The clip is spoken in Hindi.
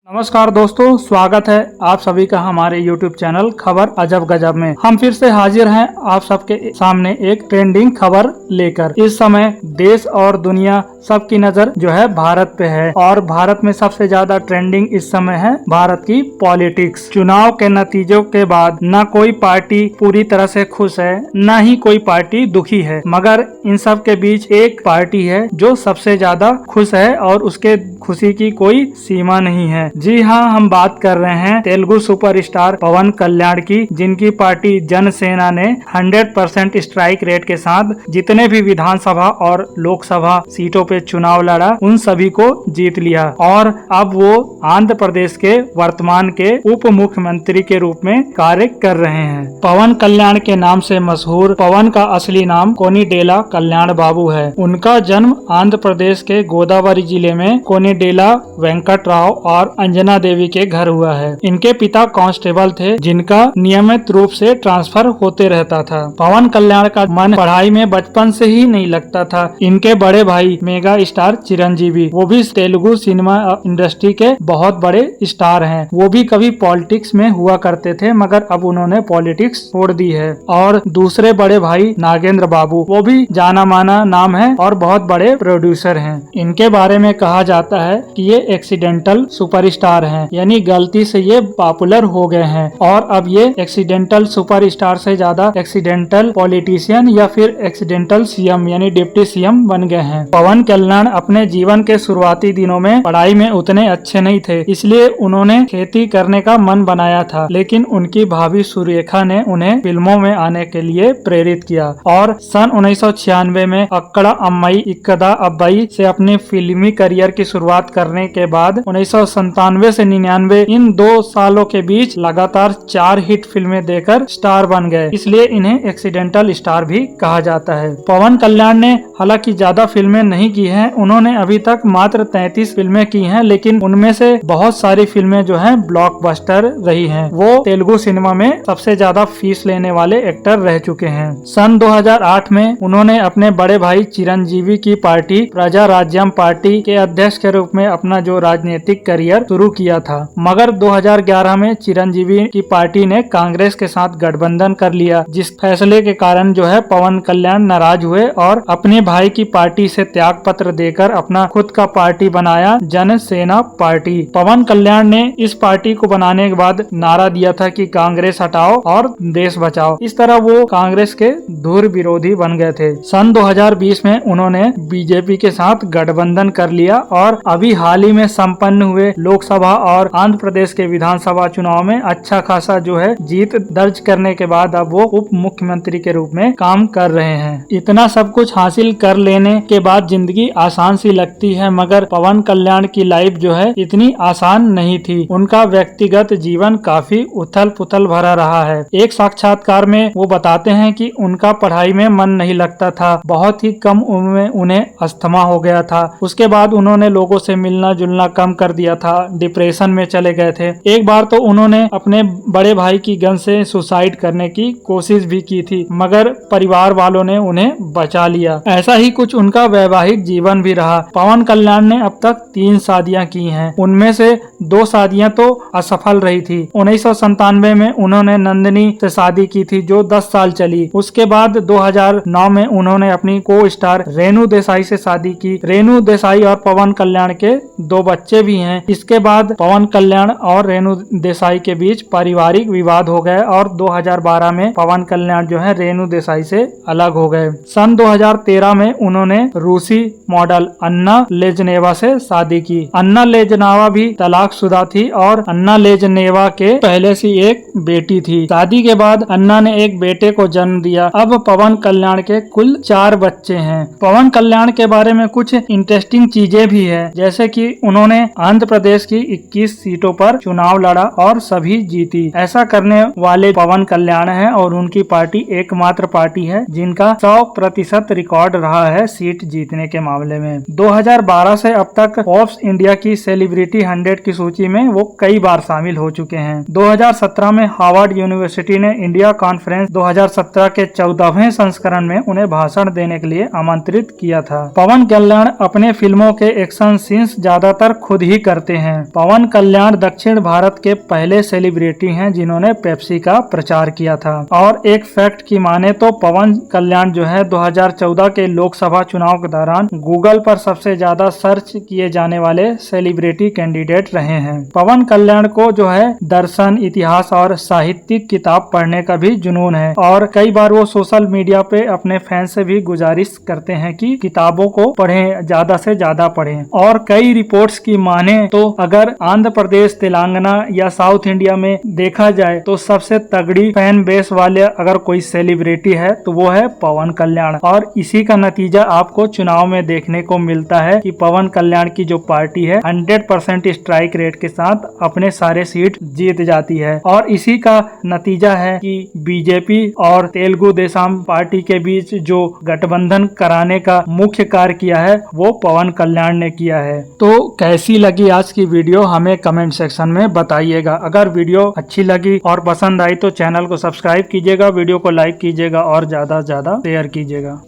नमस्कार दोस्तों, स्वागत है आप सभी का हमारे YouTube चैनल खबर अजब गजब में। हम फिर से हाजिर हैं आप सबके सामने एक ट्रेंडिंग खबर लेकर। इस समय देश और दुनिया सबकी नजर जो है भारत पे है और भारत में सबसे ज्यादा ट्रेंडिंग इस समय है भारत की पॉलिटिक्स। चुनाव के नतीजों के बाद न कोई पार्टी पूरी तरह से खुश है, न ही कोई पार्टी दुखी है, मगर इन सब के बीच एक पार्टी है जो सबसे ज्यादा खुश है और उसके खुशी की कोई सीमा नहीं है। जी हाँ, हम बात कर रहे हैं तेलुगु सुपरस्टार पवन कल्याण की, जिनकी पार्टी जनसेना ने 100% स्ट्राइक रेट के साथ जितने भी विधानसभा और लोकसभा सीटों पे चुनाव लड़ा उन सभी को जीत लिया और अब वो आंध्र प्रदेश के वर्तमान के उप मुख्यमंत्री के रूप में कार्य कर रहे हैं। पवन कल्याण के नाम से मशहूर पवन का असली नाम कोनिडेला कल्याण बाबू है। उनका जन्म आंध्र प्रदेश के गोदावरी जिले में कोनिडेला वेंकट राव और अंजना देवी के घर हुआ है। इनके पिता कांस्टेबल थे, जिनका नियमित रूप से ट्रांसफर होते रहता था। पवन कल्याण का मन पढ़ाई में बचपन से ही नहीं लगता था। इनके बड़े भाई मेगा स्टार चिरंजीवी, वो भी तेलुगु सिनेमा इंडस्ट्री के बहुत बड़े स्टार हैं। वो भी कभी पॉलिटिक्स में हुआ करते थे, मगर अब उन्होंने पॉलिटिक्स छोड़ दी है। और दूसरे बड़े भाई नागेंद्र बाबू, वो भी जाना माना नाम है और बहुत बड़े प्रोड्यूसर हैं। इनके बारे में कहा जाता है कि ये एक्सीडेंटल सुपरस्टार हैं, यानी गलती से ये पॉपुलर हो गए हैं और अब ये एक्सीडेंटल सुपरस्टार से ज्यादा एक्सीडेंटल पॉलिटिशियन या फिर एक्सीडेंटल सीएम यानी डिप्टी सीएम बन गए हैं। पवन कल्याण अपने जीवन के शुरुआती दिनों में पढ़ाई में उतने अच्छे नहीं थे, इसलिए उन्होंने खेती करने का मन बनाया था, लेकिन उनकी भाभी सुरेखा ने उन्हें फिल्मों में आने के लिए प्रेरित किया और सन 1996 में अक्कड़ा अम्मई इक्कदा अब्बाई से अपनी फिल्मी करियर की शुरुआत करने के बाद 1997 से 99 इन 2 सालों के बीच लगातार 4 हिट फिल्में देकर स्टार बन गए, इसलिए इन्हें एक्सीडेंटल स्टार भी कहा जाता है। पवन कल्याण ने हालांकि ज्यादा फिल्में नहीं की हैं, उन्होंने अभी तक मात्र 33 फिल्में की हैं, लेकिन उनमें से बहुत सारी फिल्में जो हैं ब्लॉकबस्टर रही हैं। वो तेलुगु सिनेमा में सबसे ज्यादा फीस लेने वाले एक्टर रह चुके हैं। सन 2008 में उन्होंने अपने बड़े भाई चिरंजीवी की पार्टी प्रजा राज्यम पार्टी के अध्यक्ष के रूप में अपना जो राजनीतिक करियर शुरू किया था, मगर 2011 में चिरंजीवी की पार्टी ने कांग्रेस के साथ गठबंधन कर लिया, जिस फैसले के कारण जो है पवन कल्याण नाराज हुए और अपने भाई की पार्टी से त्याग पत्र देकर अपना खुद का पार्टी बनाया, जनसेना पार्टी। पवन कल्याण ने इस पार्टी को बनाने के बाद नारा दिया था कि कांग्रेस हटाओ और देश बचाओ। इस तरह वो कांग्रेस के धुर विरोधी बन गए थे। सन 2020 में उन्होंने बीजेपी के साथ गठबंधन कर लिया और अभी हाल ही में संपन्न हुए लोकसभा और आंध्र प्रदेश के विधानसभा चुनाव में अच्छा खासा जो है जीत दर्ज करने के बाद अब वो उप मुख्यमंत्री के रूप में काम कर रहे हैं। इतना सब कुछ हासिल कर लेने के बाद जिंदगी आसान सी लगती है, मगर पवन कल्याण की लाइफ जो है इतनी आसान नहीं थी। उनका व्यक्तिगत जीवन काफी उथल पुथल भरा रहा है। एक साक्षात्कार में वो बताते हैं कि उनका पढ़ाई में मन नहीं लगता था, बहुत ही कम उम्र में उन्हें अस्थमा हो गया था। उसके बाद उन्होंने लोगों से मिलना जुलना कम कर दिया था, डिप्रेशन में चले गए थे। एक बार तो उन्होंने अपने बड़े भाई की गन से सुसाइड करने की कोशिश भी की थी, मगर परिवार वालों ने उन्हें बचा लिया। ऐसा ही कुछ उनका वैवाहिक जीवन भी रहा। पवन कल्याण ने अब तक 3 शादियां की हैं, उनमें से 2 शादियां तो असफल रही थी। 1997 में उन्होंने नंदिनी से शादी की थी जो 10 साल चली। उसके बाद 2009 में उन्होंने अपनी को स्टार रेणु देसाई से शादी की। रेणु देसाई और पवन कल्याण के 2 बच्चे भी हैं। इसके बाद पवन कल्याण और रेणु देसाई के बीच पारिवारिक विवाद हो गए और 2012 में पवन कल्याण जो है रेणु देसाई से अलग हो गए। सन 2013 में उन्होंने रूसी मॉडल अन्ना लेजनेवा से शादी की। अन्ना लेजनेवा भी तलाकशुदा थी और अन्ना लेजनेवा के पहले से एक बेटी थी। शादी के बाद अन्ना ने एक बेटे को जन्म दिया। अब पवन कल्याण के कुल 4 बच्चे हैं। पवन कल्याण के बारे में कुछ इंटरेस्टिंग चीजें भी है, जैसे कि उन्होंने आंध्र प्रदेश की 21 सीटों पर चुनाव लड़ा और सभी जीती। ऐसा करने वाले पवन कल्याण हैं और उनकी पार्टी एकमात्र पार्टी है जिनका 100% रिकॉर्ड रहा है सीट जीतने के मामले में। 2012 से अब तक फोर्ब्स इंडिया की सेलिब्रिटी 100 की सूची में वो कई बार शामिल हो चुके हैं। 2017 में हार्वर्ड यूनिवर्सिटी ने इंडिया कॉन्फ्रेंस 2017 के 14वें संस्करण में उन्हें भाषण देने के लिए आमंत्रित किया था। पवन कल्याण अपने फिल्मों के एक्शन सीन्स ज्यादातर खुद ही करते हैं। पवन कल्याण दक्षिण भारत के पहले सेलिब्रिटी हैं जिन्होंने पेप्सी का प्रचार किया था। और एक फैक्ट की माने तो पवन कल्याण जो है 2014 के लोकसभा चुनाव के दौरान गूगल पर सबसे ज्यादा सर्च किए जाने वाले सेलिब्रिटी कैंडिडेट रहे हैं। पवन कल्याण को जो है दर्शन, इतिहास और साहित्यिक किताब पढ़ने का भी जुनून है और कई बार वो सोशल मीडिया पे अपने फैन से भी गुजारिश करते हैं कि किताबों को पढ़ें, ज्यादा से ज्यादा पढ़ें। और कई रिपोर्ट्स की माने तो अगर आंध्र प्रदेश, तेलंगाना या साउथ इंडिया में देखा जाए तो सबसे तगड़ी फैन बेस वाले अगर कोई सेलिब्रिटी है तो वो है पवन कल्याण। और इसी का नतीजा आपको चुनाव में देखने को मिलता है कि पवन कल्याण की जो पार्टी है 100% स्ट्राइक रेट के साथ अपने सारे सीट जीत जाती है। और इसी का नतीजा है कि बीजेपी और तेलुगु देशम पार्टी के बीच जो गठबंधन कराने का मुख्य कार्य किया है वो पवन कल्याण ने किया है। तो कैसी लगी आज की वीडियो हमें कमेंट सेक्शन में बताइएगा। अगर वीडियो अच्छी लगी और पसंद आई तो चैनल को सब्सक्राइब कीजिएगा, वीडियो को लाइक कीजिएगा और ज्यादा से ज्यादा शेयर कीजिएगा।